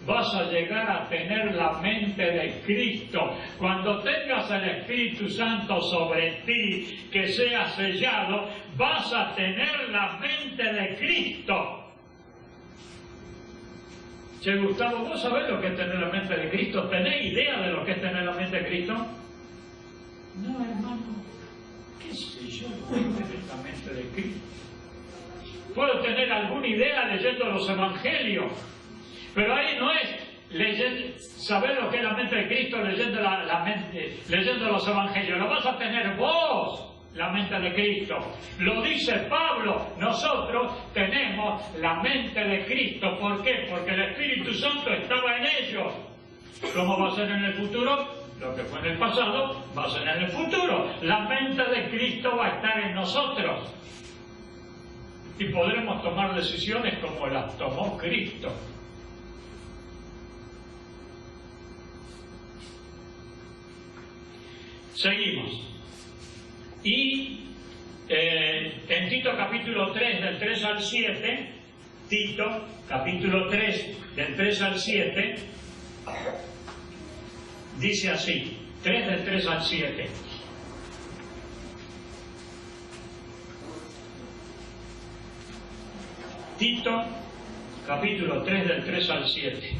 vas a llegar a tener la mente de Cristo. Cuando tengas el Espíritu Santo sobre ti, que sea sellado, vas a tener la mente de Cristo. Che, Gustavo, ¿vos sabés lo que es tener la mente de Cristo? ¿Tenés idea de lo que es tener la mente de Cristo? No, hermano, qué sé yo, no tener la mente de Cristo. Puedo tener alguna idea leyendo los evangelios, pero ahí no es saber lo que es la mente de Cristo leyendo leyendo los evangelios. Lo vas a tener vos, la mente de Cristo. Lo dice Pablo, nosotros tenemos la mente de Cristo. ¿Por qué? Porque el Espíritu Santo estaba en ellos. ¿Cómo va a ser en el futuro? Lo que fue en el pasado va a ser en el futuro. La mente de Cristo va a estar en nosotros. Y podremos tomar decisiones como las tomó Cristo. Seguimos. Y en Tito capítulo 3, del 3 al 7, Tito capítulo 3, del 3 al 7, dice así, 3 del 3 al 7. Tito capítulo 3, del 3 al 7.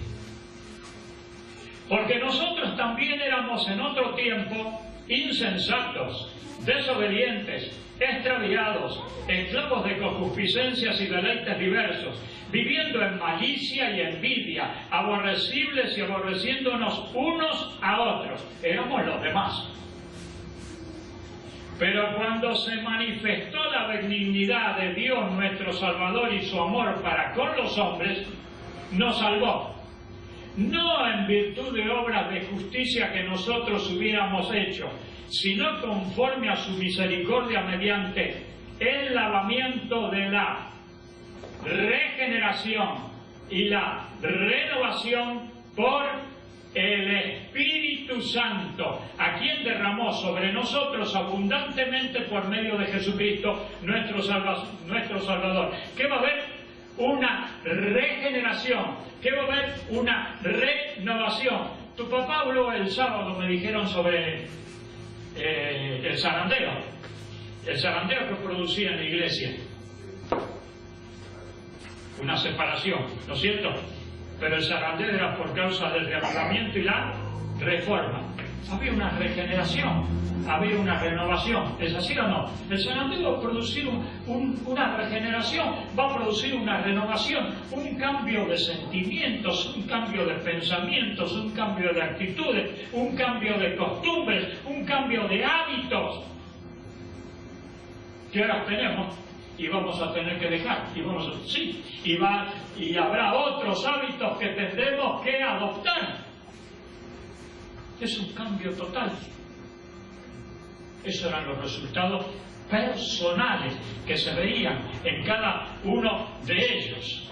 Porque nosotros también éramos en otro tiempo insensatos, desobedientes, extraviados, esclavos de concupiscencias y deleites diversos, viviendo en malicia y envidia, aborrecibles y aborreciéndonos unos a otros. Éramos los demás. Pero cuando se manifestó la benignidad de Dios nuestro Salvador y su amor para con los hombres, nos salvó. No en virtud de obras de justicia que nosotros hubiéramos hecho, sino conforme a su misericordia mediante el lavamiento de la regeneración y la renovación por el Espíritu Santo, a quien derramó sobre nosotros abundantemente por medio de Jesucristo, nuestro Salvador. ¿Qué va a haber? Una regeneración, que va a haber una renovación. Tu papá habló el sábado, me dijeron, sobre el zarandeo que producía en la iglesia, una separación, ¿no es cierto? Pero el zarandeo era por causa del reavivamiento y la reforma. Había una regeneración, había una renovación. ¿Es así o no? El zarandeo va a producir una regeneración, va a producir una renovación, un cambio de sentimientos, un cambio de pensamientos, un cambio de actitudes, un cambio de costumbres, un cambio de hábitos que ahora tenemos y vamos a tener que dejar. Y habrá otros hábitos que tendremos que adoptar. Es un cambio total. Esos eran los resultados personales que se veían en cada uno de ellos.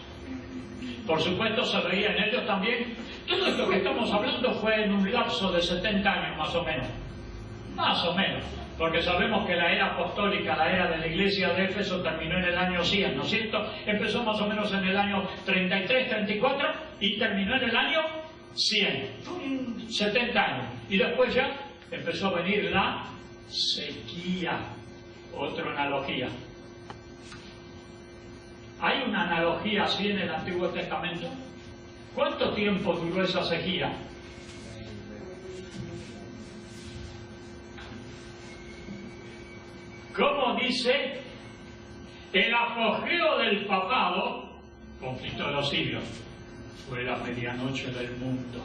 Por supuesto se veía en ellos también. Todo esto que estamos hablando fue en un lapso de 70 años más o menos. Más o menos. Porque sabemos que la era apostólica, la era de la iglesia de Éfeso terminó en el año 100, ¿no es cierto? Empezó más o menos en el año 33, 34 y terminó en el año 100. 70 años. Y después ya empezó a venir la sequía. Otra analogía. ¿Hay una analogía así en el Antiguo Testamento? ¿Cuánto tiempo duró esa sequía? Como dice, el apogeo del papado, conflicto de los siglos, fue la medianoche del mundo.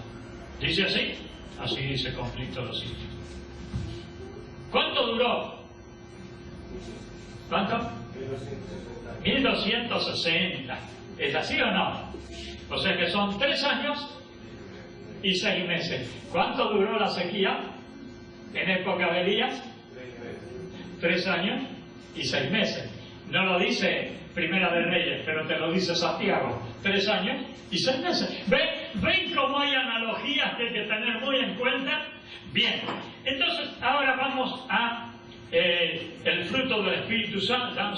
¿Dice así? Así dice conflicto de los siglos. ¿Cuánto duró? ¿Cuánto? 1260. ¿Es así o no? O sea que son 3 años y 6 meses. ¿Cuánto duró la sequía en época de Elías? 3 años y 6 meses. No lo dice Primera de Reyes, pero te lo dice Santiago. 3 años y 6 meses. ¿Ven cómo hay analogías que hay que tener muy en cuenta? Bien, entonces ahora vamos a el fruto del Espíritu Santo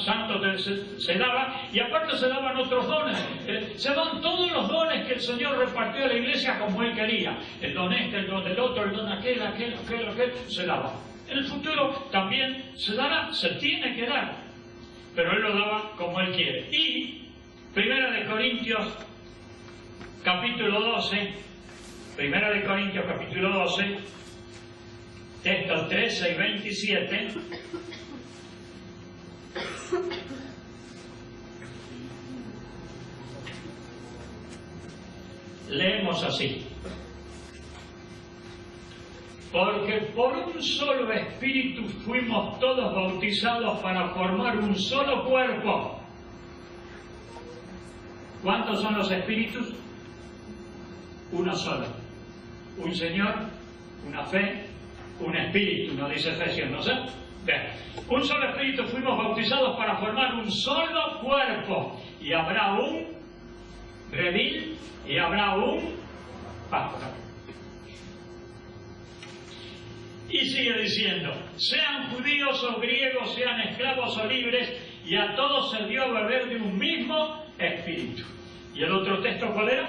se daba, y aparte se daban otros dones. Se dan todos los dones que el Señor repartió a la iglesia como Él quería. El don este, el don del otro, el don aquel, se daba. En el futuro también se dará, se tiene que dar, pero Él lo daba como Él quiere. Y 1 Corintios capítulo 12, 1 Corintios capítulo 12, textos 13 y 27, leemos así: porque por un solo espíritu fuimos todos bautizados para formar un solo cuerpo. ¿Cuántos son los espíritus? Uno solo. Un Señor, una fe, un espíritu, nos dice Efesios, ¿no sé? Bien. Un solo espíritu fuimos bautizados para formar un solo cuerpo. Y habrá un redil y habrá un pastor. Y sigue diciendo: sean judíos o griegos, sean esclavos o libres, y a todos se dio a beber de un mismo espíritu. ¿Y el otro texto cuál era?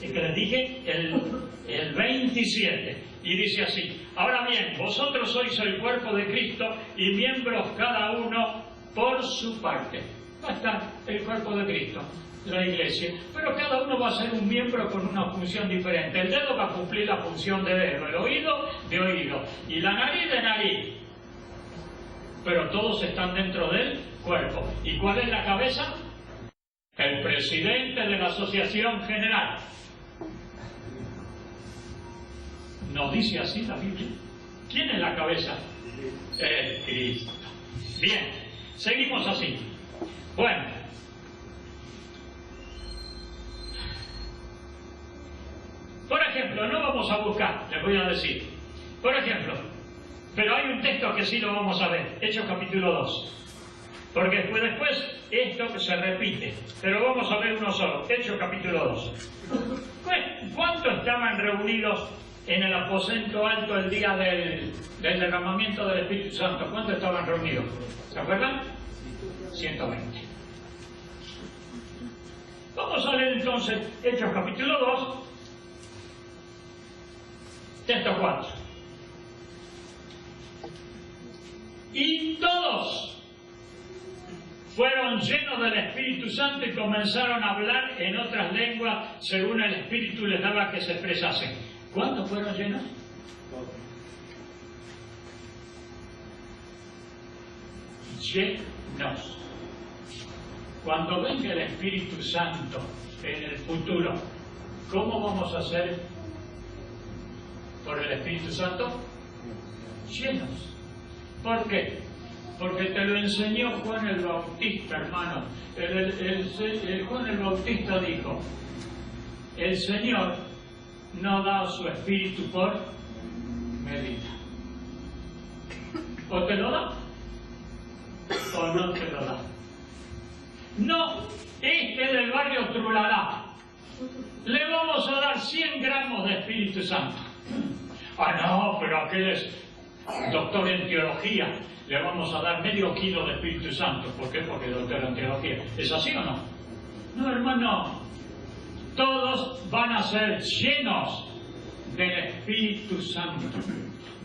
El que les dije, el 27. Y dice así: ahora bien, vosotros sois el cuerpo de Cristo y miembros cada uno por su parte. Va a estar el cuerpo de Cristo, la iglesia, pero cada uno va a ser un miembro con una función diferente. El dedo va a cumplir la función de dedo, el oído de oído y la nariz de nariz, pero todos están dentro del cuerpo. ¿Y cuál es la cabeza? El presidente de la Asociación General. ¿No dice así la Biblia? ¿Quién es la cabeza? El Cristo. Bien, seguimos así. Bueno, por ejemplo, no vamos a buscar, les voy a decir. Por ejemplo, pero hay un texto que sí lo vamos a ver, Hechos capítulo 2. Porque después esto se repite, pero vamos a ver uno solo, Hechos capítulo 2. ¿Cuántos estaban reunidos en el aposento alto el día del derramamiento del Espíritu Santo? ¿Cuántos estaban reunidos? ¿Se acuerdan? 120. Vamos a leer entonces Hechos capítulo 2, texto 4. Y todos fueron llenos del Espíritu Santo y comenzaron a hablar en otras lenguas según el Espíritu les daba que se expresasen. ¿Cuántos fueron llenos? Llenos. Cuando venga el Espíritu Santo en el futuro, ¿cómo vamos a ser por el Espíritu Santo? Llenos. ¿Por qué? Porque te lo enseñó Juan el Bautista, hermano. Juan el Bautista dijo: el Señor no da su espíritu por medida. O te lo da o no te lo da. No, este del barrio Trulará le vamos a dar 100 gramos de Espíritu Santo. Ah, no, pero aquel es doctor en teología, le vamos a dar medio kilo de Espíritu Santo. ¿Por qué? Porque es doctor en teología. ¿Es así o no? No, hermano. Todos van a ser llenos del Espíritu Santo.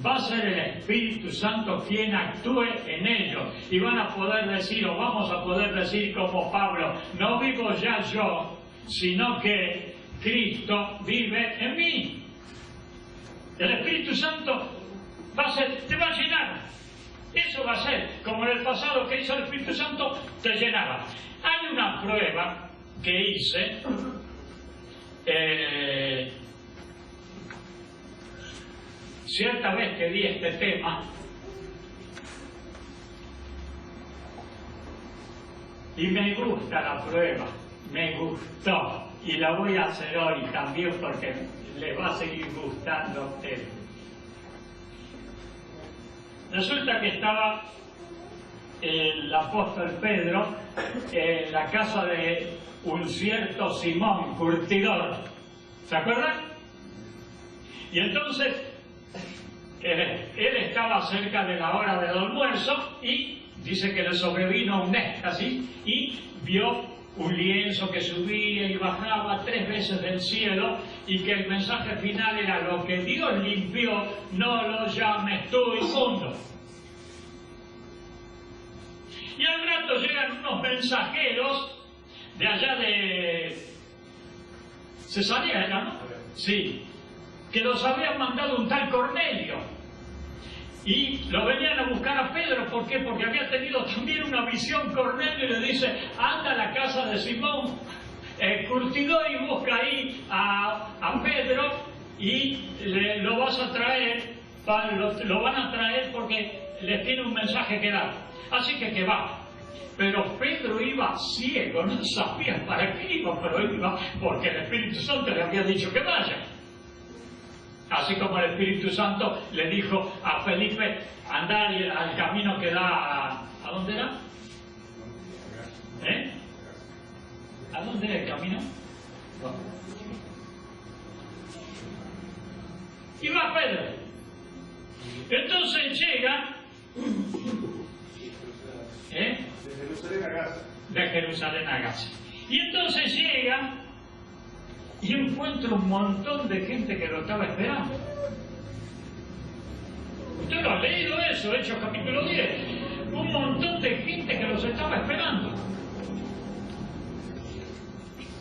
Va a ser el Espíritu Santo quien actúe en ellos. Y van a poder decir, o vamos a poder decir como Pablo: no vivo ya yo, sino que Cristo vive en mí. El Espíritu Santo te va a llenar. Eso va a ser como en el pasado que hizo el Espíritu Santo, te llenaba. Hay una prueba que hice cierta vez que di este tema, y me gusta la prueba, me gustó, y la voy a hacer hoy también porque les va a seguir gustando a ustedes. Resulta que estaba el apóstol Pedro en la casa de un cierto Simón, curtidor. ¿Se acuerdan? Y entonces él estaba cerca de la hora del almuerzo y dice que le sobrevino un éxtasis y vio un lienzo que subía y bajaba 3 veces del cielo y que el mensaje final era: lo que Dios limpió, no lo llames tú inmundo. Y al rato llegan unos mensajeros de allá de Cesarea, ¿no? Sí, que los habían mandado un tal Cornelio. Y lo venían a buscar a Pedro. ¿Por qué? Porque había tenido también una visión Cornelio y le dice: anda a la casa de Simón curtidor y busca ahí a Pedro y lo vas a traer, lo van a traer porque les tiene un mensaje que dar. Así que va. Pero Pedro iba ciego, no sabía para qué iba, pero iba porque el Espíritu Santo le había dicho que vaya. Así como el Espíritu Santo le dijo a Felipe: andar al camino que da ¿a dónde era? ¿A dónde era el camino? Y va Pedro. Entonces llega de Jerusalén a Gaza. Y entonces llega y encuentra un montón de gente que lo estaba esperando. Usted lo ha leído eso, Hechos capítulo 10. Un montón de gente que los estaba esperando.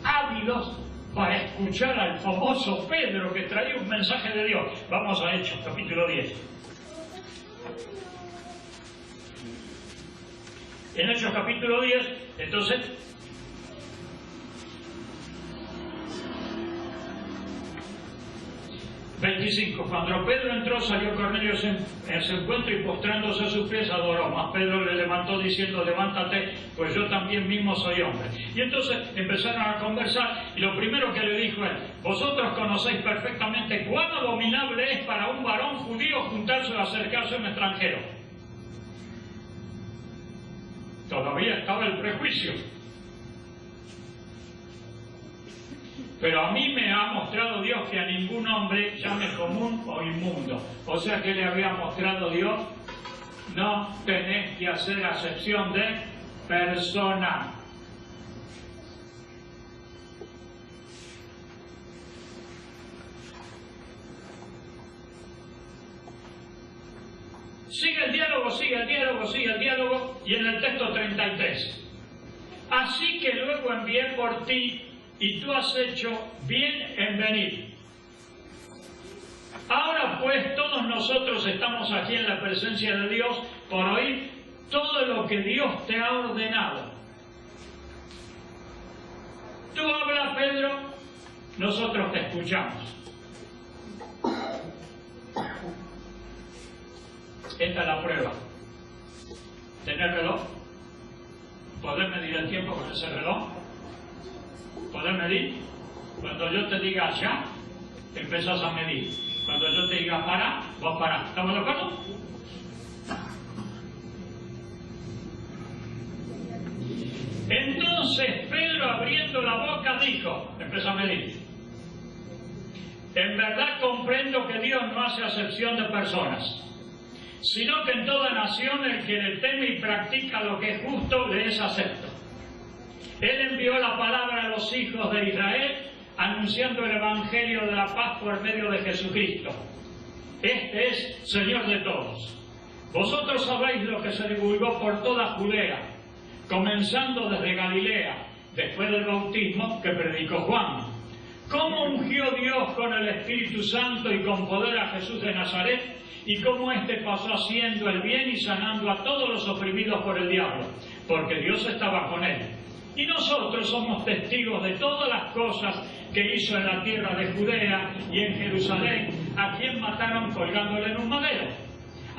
Ávidos para escuchar al famoso Pedro que traía un mensaje de Dios. Vamos a Hechos capítulo 10. En Hechos capítulo 10, entonces, ...25... Cuando Pedro entró, salió Cornelio en su encuentro y postrándose a sus pies adoró. Mas Pedro le levantó diciendo: levántate, pues yo también mismo soy hombre. Y entonces empezaron a conversar y lo primero que le dijo él: vosotros conocéis perfectamente cuán abominable es para un varón judío juntarse o acercarse a un extranjero. Todavía estaba el prejuicio. Pero a mí me ha mostrado Dios que a ningún hombre llame común o inmundo. O sea que le había mostrado Dios: no tenés que hacer acepción de persona. Sigue el diálogo, sigue el diálogo, sigue el diálogo, y en el texto 33. Así que luego envié por ti, y tú has hecho bien en venir. Ahora pues todos nosotros estamos aquí en la presencia de Dios por oír todo lo que Dios te ha ordenado. Tú hablas, Pedro, nosotros te escuchamos. Esta es la prueba. ¿Tener reloj? ¿Poder medir el tiempo con ese reloj? ¿Poder medir? Cuando yo te diga ya, empiezas a medir. Cuando yo te diga para, vos parás. ¿Estamos de acuerdo? Entonces Pedro, abriendo la boca, dijo, empezó a medir: en verdad comprendo que Dios no hace acepción de personas, sino que en toda nación el que le teme y practica lo que es justo le es acepto. Él envió la palabra a los hijos de Israel, anunciando el Evangelio de la paz por medio de Jesucristo. Este es Señor de todos. Vosotros sabéis lo que se divulgó por toda Judea, comenzando desde Galilea, después del bautismo que predicó Juan. Cómo ungió Dios con el Espíritu Santo y con poder a Jesús de Nazaret, y cómo éste pasó haciendo el bien y sanando a todos los oprimidos por el diablo, porque Dios estaba con él. Y nosotros somos testigos de todas las cosas que hizo en la tierra de Judea y en Jerusalén, a quien mataron colgándole en un madero.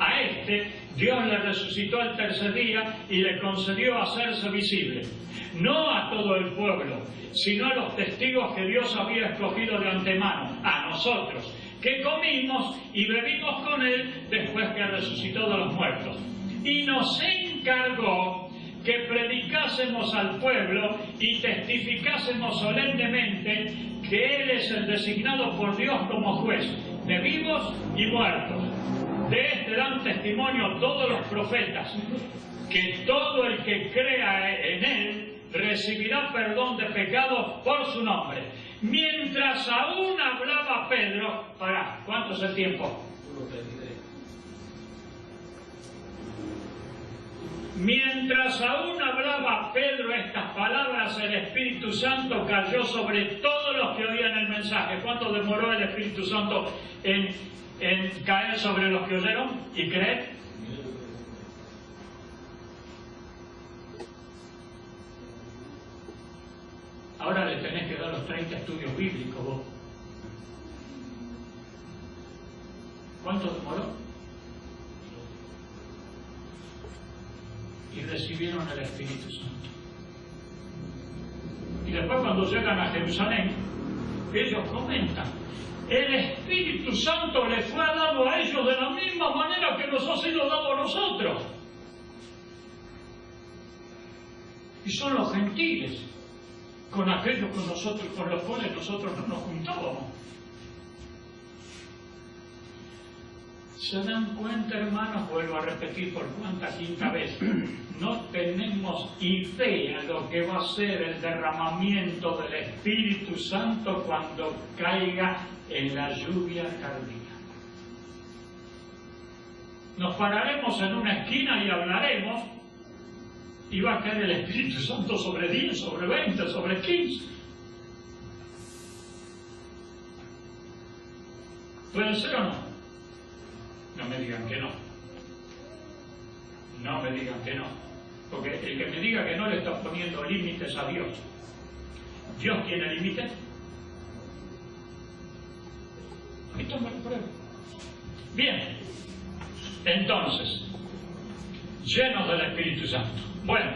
A este Dios le resucitó el tercer día y le concedió hacerse visible, no a todo el pueblo, sino a los testigos que Dios había escogido de antemano, a nosotros, que comimos y bebimos con él después que resucitó de los muertos. Y nos encargó que predicásemos al pueblo y testificásemos solemnemente que Él es el designado por Dios como juez de vivos y muertos. De este dan testimonio todos los profetas, que todo el que crea en él recibirá perdón de pecados por su nombre. Mientras aún hablaba Pedro, ¿cuánto es el tiempo? Mientras aún hablaba Pedro estas palabras, el Espíritu Santo cayó sobre todos los que oían el mensaje. ¿Cuánto demoró el Espíritu Santo en caer sobre los que oyeron y creer? Ahora le tenés que dar los 30 estudios bíblicos vos. ¿Cuánto demoró? Y recibieron el Espíritu Santo. Y después cuando llegan a Jerusalén, ellos comentan, el Espíritu Santo le fue dado a ellos de la misma manera que nos ha sido dado a nosotros. Y son los gentiles, con aquellos con los cuales nosotros no nos juntábamos. ¿Se dan cuenta, hermanos? Vuelvo a repetir por cuánta quinta vez. No tenemos idea de lo que va a ser el derramamiento del Espíritu Santo cuando caiga en la lluvia tardía. Nos pararemos en una esquina y hablaremos y va a caer el Espíritu Santo sobre 10, sobre 20, sobre 15. ¿Puede ser o no? No me digan que no. No me digan que no. Porque el que me diga que no le está poniendo límites a Dios. ¿Dios tiene límites? Esto me lo pruebo. Bien. Entonces, llenos del Espíritu Santo. Bueno.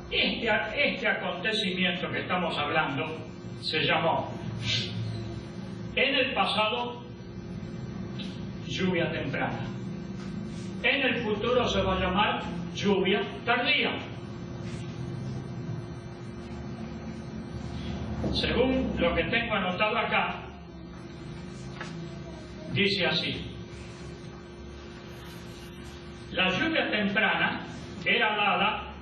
Este acontecimiento que estamos hablando se llamó, en el pasado, lluvia temprana. En el futuro se va a llamar lluvia tardía. Según lo que tengo anotado acá, dice así. La lluvia temprana era dada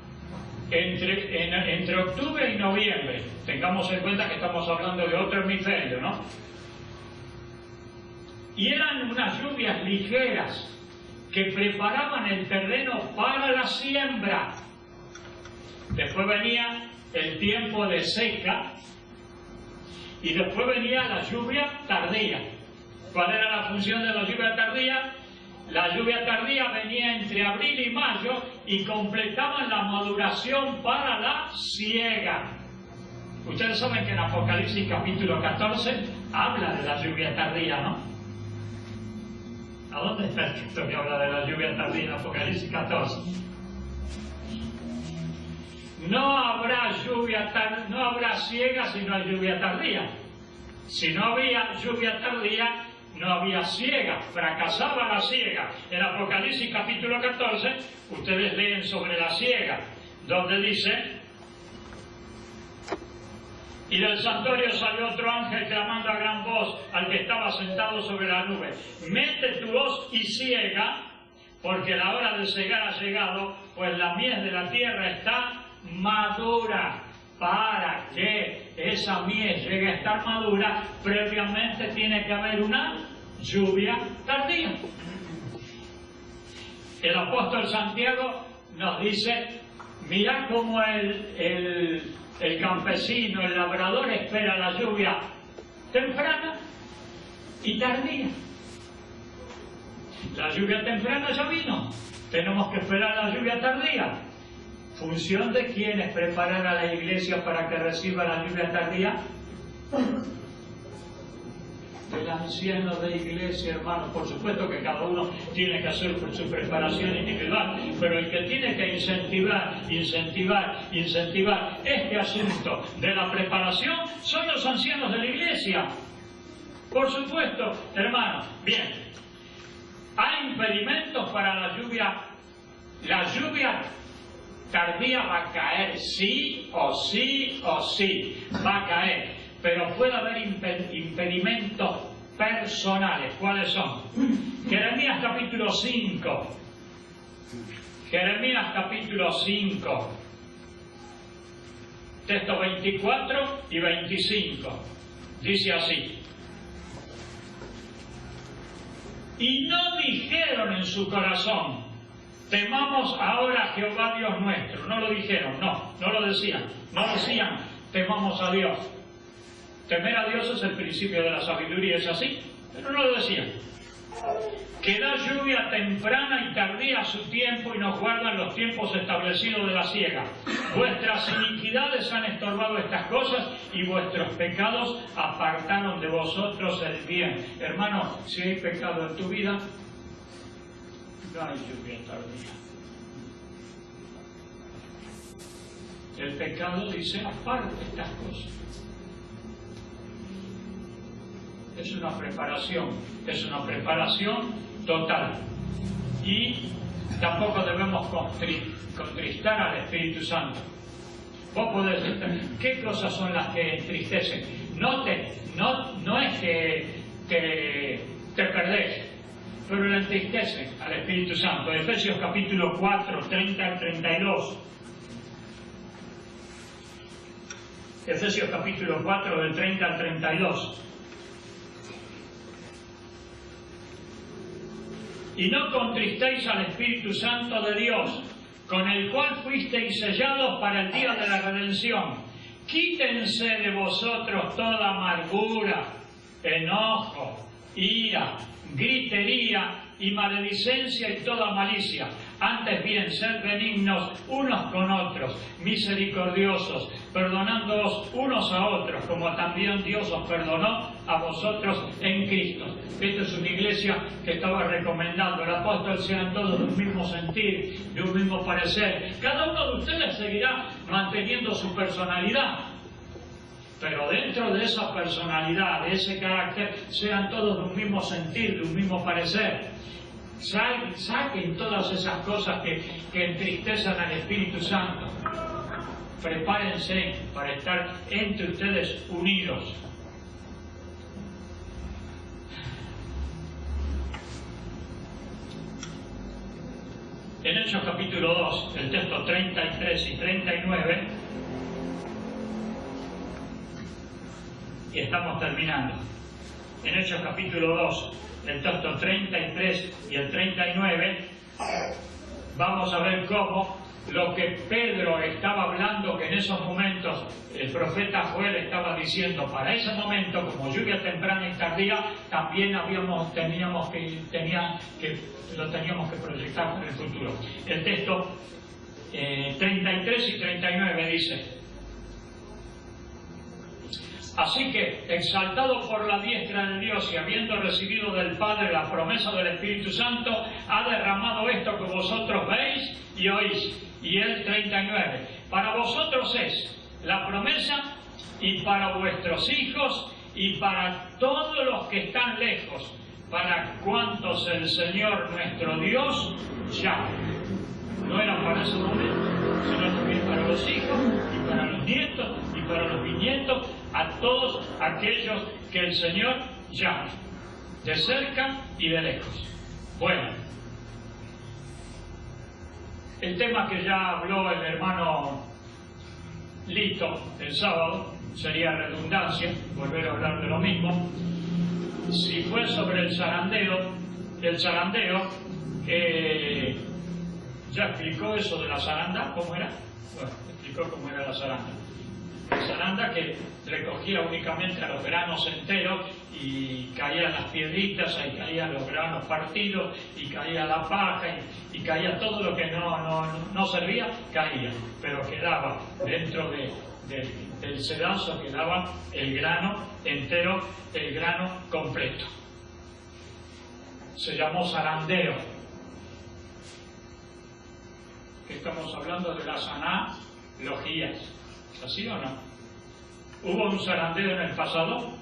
entre octubre y noviembre. Tengamos en cuenta que estamos hablando de otro hemisferio, ¿no? Y eran unas lluvias ligeras que preparaban el terreno para la siembra. Después venía el tiempo de seca y después venía la lluvia tardía. ¿Cuál era la función de la lluvia tardía? La lluvia tardía venía entre abril y mayo y completaban la maduración para la siega. Ustedes saben que en Apocalipsis capítulo 14 habla de la lluvia tardía, ¿no? ¿A dónde está el texto que habla de la lluvia tardía en Apocalipsis 14? No habrá siega si no hay lluvia tardía. Si no había lluvia tardía, no había siega, fracasaba la siega. En Apocalipsis capítulo 14, ustedes leen sobre la siega, donde dice: y del santuario salió otro ángel clamando a gran voz al que estaba sentado sobre la nube: mete tu hoz y siega, porque la hora de segar ha llegado, pues la mies de la tierra está madura. Para que esa mies llegue a estar madura, previamente tiene que haber una lluvia tardía. El apóstol Santiago nos dice: mira cómo el campesino, el labrador espera la lluvia temprana y tardía. La lluvia temprana ya vino, tenemos que esperar la lluvia tardía. ¿Función de quién es preparar a la iglesia para que reciba la lluvia tardía? Del anciano de iglesia, hermanos. Por supuesto que cada uno tiene que hacer su preparación individual, pero el que tiene que incentivar este asunto de la preparación son los ancianos de la iglesia. Por supuesto, hermanos. Bien, hay impedimentos para la lluvia. La lluvia tardía va a caer, sí o sí o sí, va a caer. Pero puede haber impedimentos personales. ¿Cuáles son? Jeremías capítulo 5. Jeremías capítulo 5. Textos 24 y 25. Dice así: y no dijeron en su corazón, temamos ahora a Jehová Dios nuestro. No lo dijeron, no lo decían. No decían, temamos a Dios. Temer a Dios es el principio de la sabiduría, es así, pero no lo decían. Que da lluvia temprana y tardía a su tiempo y nos guardan los tiempos establecidos de la siega. Vuestras iniquidades han estorbado estas cosas y vuestros pecados apartaron de vosotros el bien. Hermano, si hay pecado en tu vida, no hay lluvia tardía. El pecado dice, aparte estas cosas. Es una preparación total. Y tampoco debemos contristar al Espíritu Santo. Vos podés decir, ¿qué cosas son las que entristecen? No es que te perdés, pero le entristecen al Espíritu Santo. Efesios capítulo 4, 30 al 32. Efesios capítulo 4, del 30 al 32. Y no contristéis al Espíritu Santo de Dios, con el cual fuisteis sellados para el día de la redención. Quítense de vosotros toda amargura, enojo, ira, gritería y maledicencia y toda malicia. Antes bien, sed benignos unos con otros, misericordiosos, perdonándoos unos a otros, como también Dios os perdonó a vosotros en Cristo. Esta es una iglesia que estaba recomendando el apóstol sean todos de un mismo sentir, de un mismo parecer. Cada uno de ustedes seguirá manteniendo su personalidad, pero dentro de esa personalidad, de ese carácter, sean todos de un mismo sentir, de un mismo parecer. Saquen todas esas cosas que entristecen al Espíritu Santo. Prepárense para estar entre ustedes unidos. En Hechos capítulo 2, el texto 33 y 39, y estamos terminando. En Hechos capítulo 2, el texto 33 y el 39, vamos a ver cómo lo que Pedro estaba hablando, que en esos momentos el profeta Joel estaba diciendo, para ese momento, como lluvia temprana y tardía, también lo teníamos que proyectar para el futuro. El texto 33 y 39 dice: así que, exaltado por la diestra de Dios y habiendo recibido del Padre la promesa del Espíritu Santo, ha derramado esto que vosotros veis y oís. Y el 39, para vosotros es la promesa y para vuestros hijos y para todos los que están lejos, para cuantos el Señor nuestro Dios llame. No era para ese momento, sino también para los hijos y para los nietos y para los bisnietos, a todos aquellos que el Señor llame, de cerca y de lejos. Bueno, el tema que ya habló el hermano Lito el sábado, sería redundancia, volver a hablar de lo mismo. Si fue sobre el zarandeo, ya explicó eso de la zaranda, ¿cómo era? Bueno, explicó cómo era la zaranda. La zaranda que recogía únicamente a los granos enteros y caían las piedritas, ahí caían los granos partidos y caía la paja y caía todo lo que no servía, caía, pero quedaba dentro del sedazo, quedaba el grano entero, el grano completo. Se llamó zarandeo. Que estamos hablando de las analogías. ¿Así o no? ¿Hubo un zarandeo en el pasado?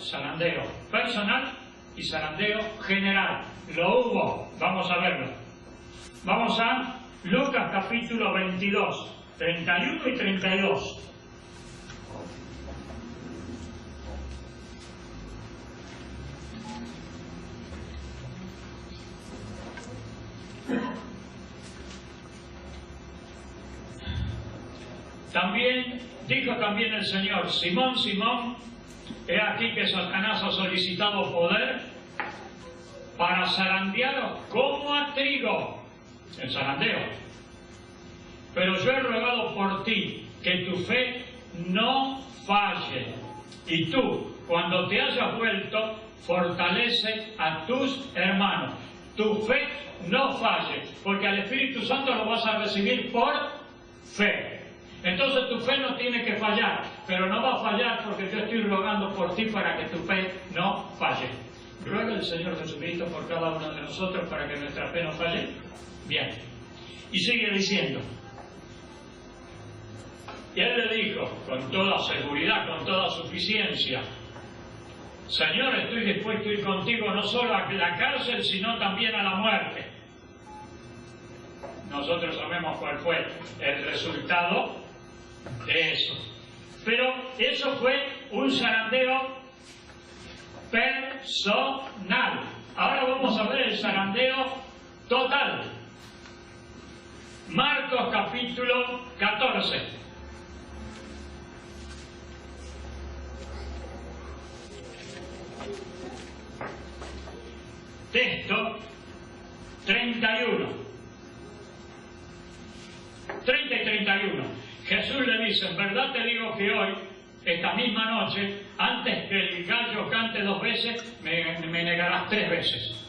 Zarandeo personal y zarandeo general. Lo hubo. Vamos a verlo. Vamos a Lucas capítulo 22, 31 y 32. dijo también el Señor: Simón, Simón, he aquí que Satanás ha solicitado poder para zarandearos como a trigo, el zarandeo. Pero yo he rogado por ti que tu fe no falle. Y tú, cuando te hayas vuelto, fortalece a tus hermanos. Tu fe no falle, porque al Espíritu Santo lo vas a recibir por fe. Entonces tu fe no tiene que fallar, pero no va a fallar porque yo estoy rogando por ti para que tu fe no falle. Ruega el Señor Jesucristo por cada uno de nosotros para que nuestra fe no falle. Bien. Y sigue diciendo. Y él le dijo, con toda seguridad, con toda suficiencia: Señor, estoy dispuesto a ir contigo no solo a la cárcel, sino también a la muerte. Nosotros sabemos cuál fue el resultado de eso. Pero eso fue un zarandeo personal. Ahora vamos a ver el zarandeo total. Marcos capítulo 14. Texto 31. 30 y 31. Jesús le dice: en verdad te digo que hoy, esta misma noche, antes que el gallo cante 2 veces, me negarás 3 veces.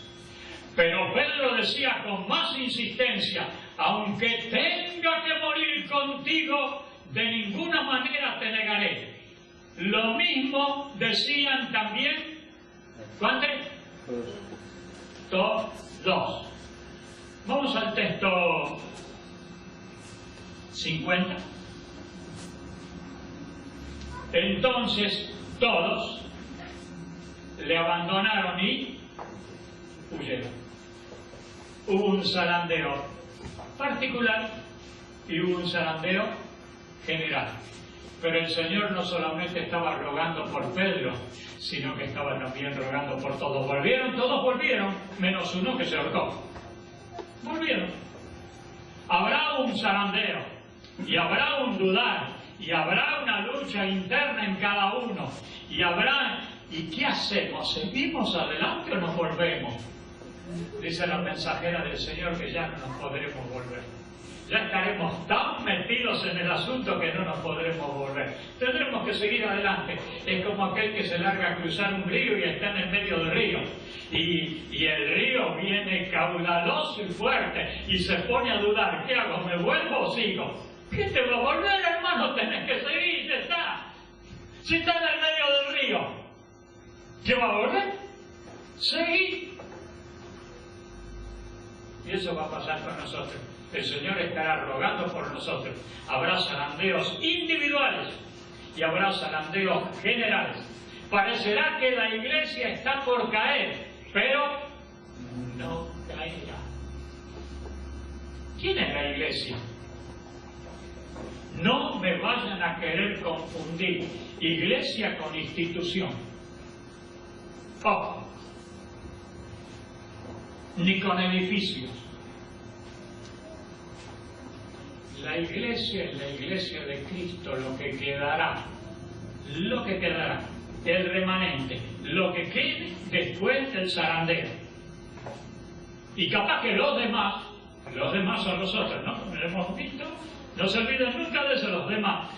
Pero Pedro decía con más insistencia: aunque tenga que morir contigo, de ninguna manera te negaré. Lo mismo decían también, ¿cuántos? Todos. Vamos al texto 50. Entonces todos le abandonaron y huyeron. Hubo un zarandeo particular y hubo un zarandeo general. Pero el Señor no solamente estaba rogando por Pedro, sino que estaba también rogando por todos. Todos volvieron, menos uno que se ahorcó. Volvieron. Habrá un zarandeo, y habrá un dudar, y habrá una lucha interna en cada uno, ¿y qué hacemos? ¿Seguimos adelante o nos volvemos? Dice la mensajera del Señor que ya no nos podremos volver. Ya estaremos tan metidos en el asunto que no nos podremos volver. Tendremos que seguir adelante. Es como aquel que se larga a cruzar un río y está en el medio del río. Y el río viene caudaloso y fuerte y se pone a dudar. ¿Qué hago? ¿Me vuelvo o sigo? ¿Qué te va a volver, hermano? Tenés que seguir, ya está. Si está en el medio del río, ¿qué va a volver? Seguí. Y eso va a pasar con nosotros. El Señor estará rogando por nosotros. Habrá zarandeos individuales y habrá zarandeos generales. Parecerá que la iglesia está por caer, pero no caerá. ¿Quién es la iglesia? No me vayan a querer confundir iglesia con institución. Ojo. Ni con edificios. La iglesia es la iglesia de Cristo, lo que quedará, el remanente, lo que quede después del zarandeo. Y capaz que los demás son nosotros, ¿no? Lo hemos visto, no se olviden nunca de eso, los demás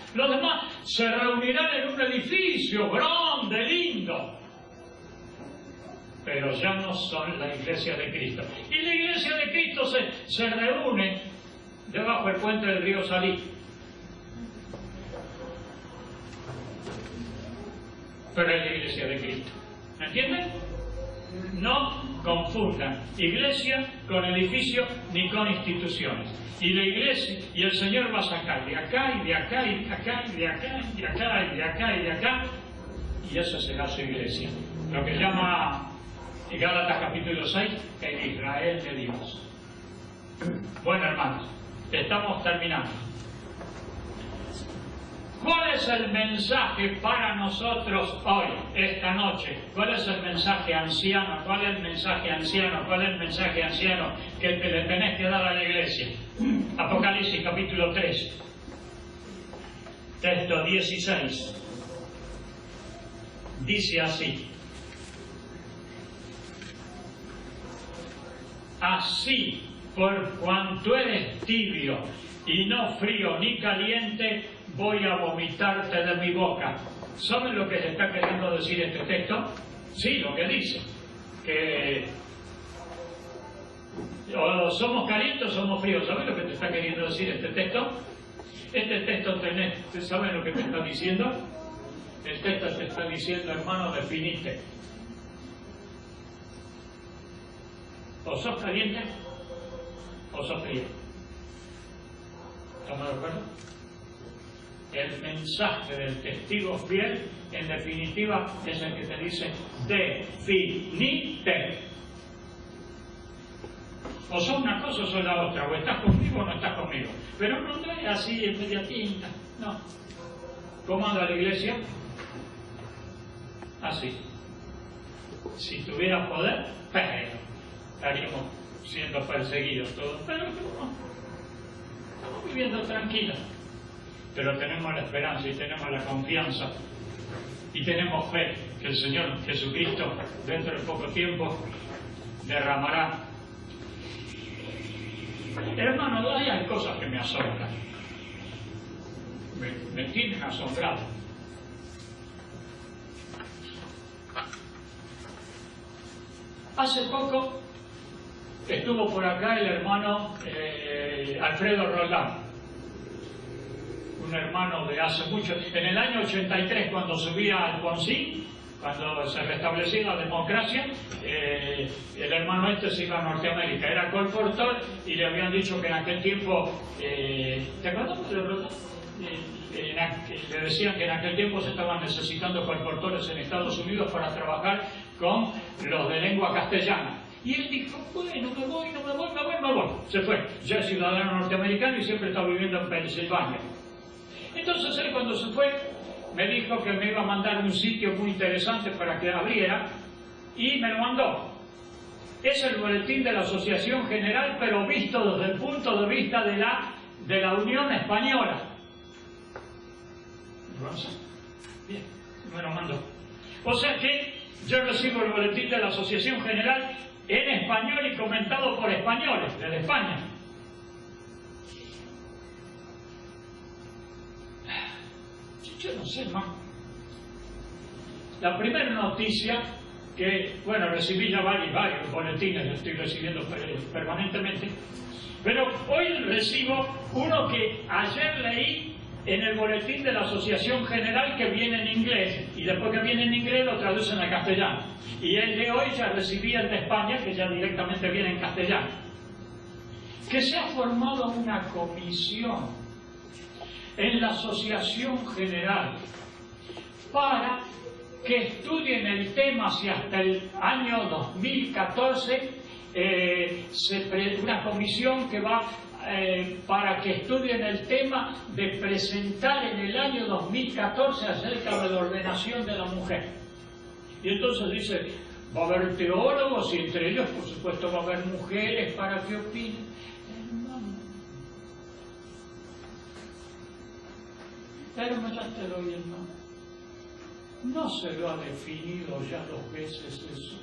se reunirán en un edificio grande, lindo, pero ya no son la iglesia de Cristo. Y la iglesia de Cristo se reúne debajo del puente del río Salí. Pero es la iglesia de Cristo. ¿Me entienden? No confundan iglesia con edificio ni con instituciones. Y la iglesia, y el Señor va a sacar de acá y de acá y de acá y de acá y de acá y de acá y de acá, y esa será su iglesia. Lo que llama en Gálatas capítulo 6 el Israel de Dios. Bueno, hermanos, estamos terminando. ¿Cuál es el mensaje para nosotros hoy, esta noche? ¿Cuál es el mensaje anciano? ¿Cuál es el mensaje anciano? ¿Cuál es el mensaje anciano que le tenés que dar a la iglesia? Apocalipsis capítulo 3. Texto 16. Dice así: así, por cuanto eres tibio y no frío ni caliente, voy a vomitarte de mi boca. ¿Saben lo que le está queriendo decir este texto? Sí, lo que dice, que o somos calientes o somos fríos. ¿Saben lo que te está queriendo decir este texto? Este texto, ¿saben lo que te está diciendo? El texto te está diciendo, hermano, definite. O sos caliente o sos frío. ¿Estamos de acuerdo? El mensaje del testigo fiel, en definitiva, es el que te dice: definite. O sos una cosa o sos la otra, o estás conmigo o no estás conmigo. Pero no es así en media tinta, no. ¿Cómo anda la iglesia? Así. Si tuviera poder, pero estaríamos siendo perseguidos todos. Pero no. Estamos viviendo tranquilos. Pero tenemos la esperanza y tenemos la confianza y tenemos fe que el Señor Jesucristo dentro de poco tiempo derramará. Hermano, hay cosas que me asombran, me tienen asombrado. Hace poco estuvo por acá el hermano Alfredo Roldán, un hermano de hace mucho, en el año 83, cuando subía a Alfonsín, cuando se restablecía la democracia, el hermano este se iba a Norteamérica, era colportor, y le habían dicho que en aquel tiempo, ¿te acuerdas de Roldán? Le decían que en aquel tiempo se estaban necesitando colportores en Estados Unidos para trabajar con los de lengua castellana. Y él dijo, bueno, me voy. Se fue. Ya es ciudadano norteamericano y siempre está viviendo en Pensilvania. Entonces él, cuando se fue, me dijo que me iba a mandar un sitio muy interesante para que abriera, y me lo mandó. Es el boletín de la Asociación General, pero visto desde el punto de vista de la Unión Española. Bien, me lo mandó. O sea que yo recibo el boletín de la Asociación General en español y comentado por españoles desde España. Yo no sé, hermano. La primera noticia que, bueno, recibí ya varios boletines, los estoy recibiendo permanentemente, pero hoy recibo uno que ayer leí en el boletín de la Asociación General, que viene en inglés, y después que viene en inglés lo traducen a castellano. Y el de hoy ya recibí el de España, que ya directamente viene en castellano. Que se ha formado una comisión en la Asociación General para que estudien el tema si hasta el año 2014, una comisión que va para que estudien el tema de presentar en el año 2014 acerca de la ordenación de la mujer. Y entonces dice, va a haber teólogos y entre ellos, por supuesto, va a haber mujeres para que opinen. Pero ya te lo doy, hermano. No se lo ha definido ya 2 veces eso.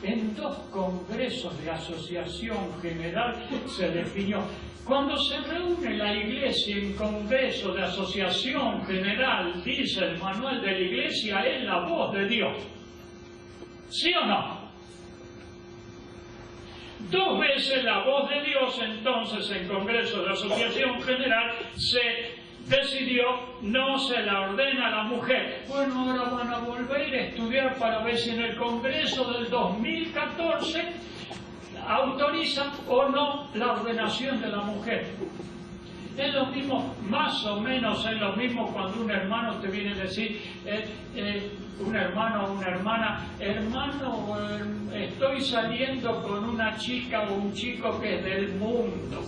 En 2 congresos de Asociación General se definió. Cuando se reúne la Iglesia en congreso de Asociación General, dice el manual de la Iglesia, es la voz de Dios. ¿Sí o no? 2 veces la voz de Dios, entonces en congreso de Asociación General se decidió, no se la ordena a la mujer. Bueno, ahora van a volver a estudiar para ver si en el Congreso del 2014 autorizan o no la ordenación de la mujer. Es lo mismo, más o menos es lo mismo cuando un hermano te viene a decir, un hermano o una hermana, hermano, estoy saliendo con una chica o un chico que es del mundo.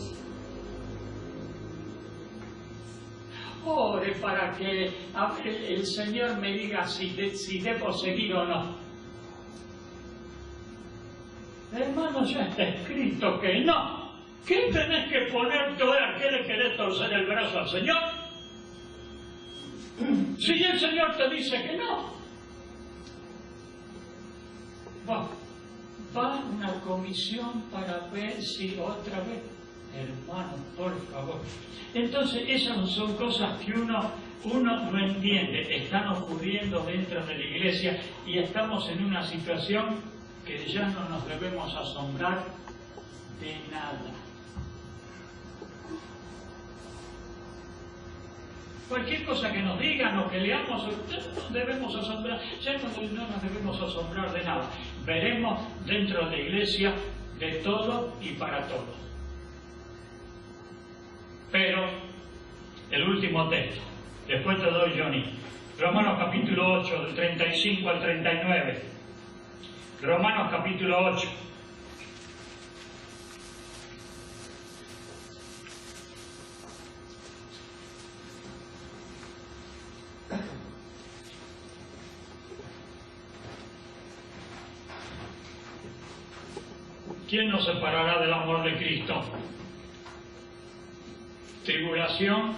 Ore para que el Señor me diga si debo seguir o no. Hermano, ya está escrito que no. ¿Qué tenés que ponerte ahora? ¿Qué le querés torcer el brazo al Señor? Si el Señor te dice que no, va una comisión para ver si otra vez. Hermano, por favor. Entonces, esas son cosas que uno no entiende. Están ocurriendo dentro de la iglesia y estamos en una situación que ya no nos debemos asombrar de nada. Cualquier cosa que nos digan o que leamos, ya no nos debemos asombrar, ya no nos debemos asombrar de nada. Veremos dentro de la iglesia de todo y para todo. Pero, el último texto, después te doy, Johnny. Romanos capítulo 8, del 35 al 39. Romanos capítulo 8. ¿Quién nos separará del amor de Cristo? ¿Tribulación,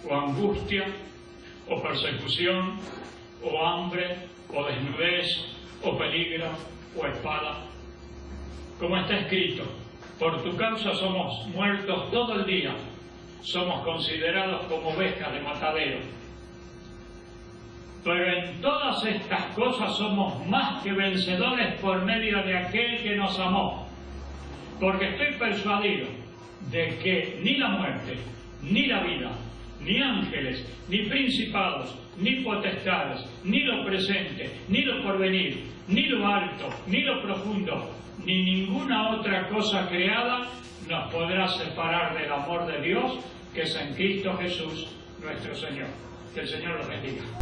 o angustia, o persecución, o hambre, o desnudez, o peligro, o espada? Como está escrito, por tu causa somos muertos todo el día, somos considerados como ovejas de matadero. Pero en todas estas cosas somos más que vencedores por medio de aquel que nos amó. Porque estoy persuadido de que ni la muerte, ni la vida, ni ángeles, ni principados, ni potestades, ni lo presente, ni lo porvenir, ni lo alto, ni lo profundo, ni ninguna otra cosa creada nos podrá separar del amor de Dios que es en Cristo Jesús nuestro Señor. Que el Señor los bendiga.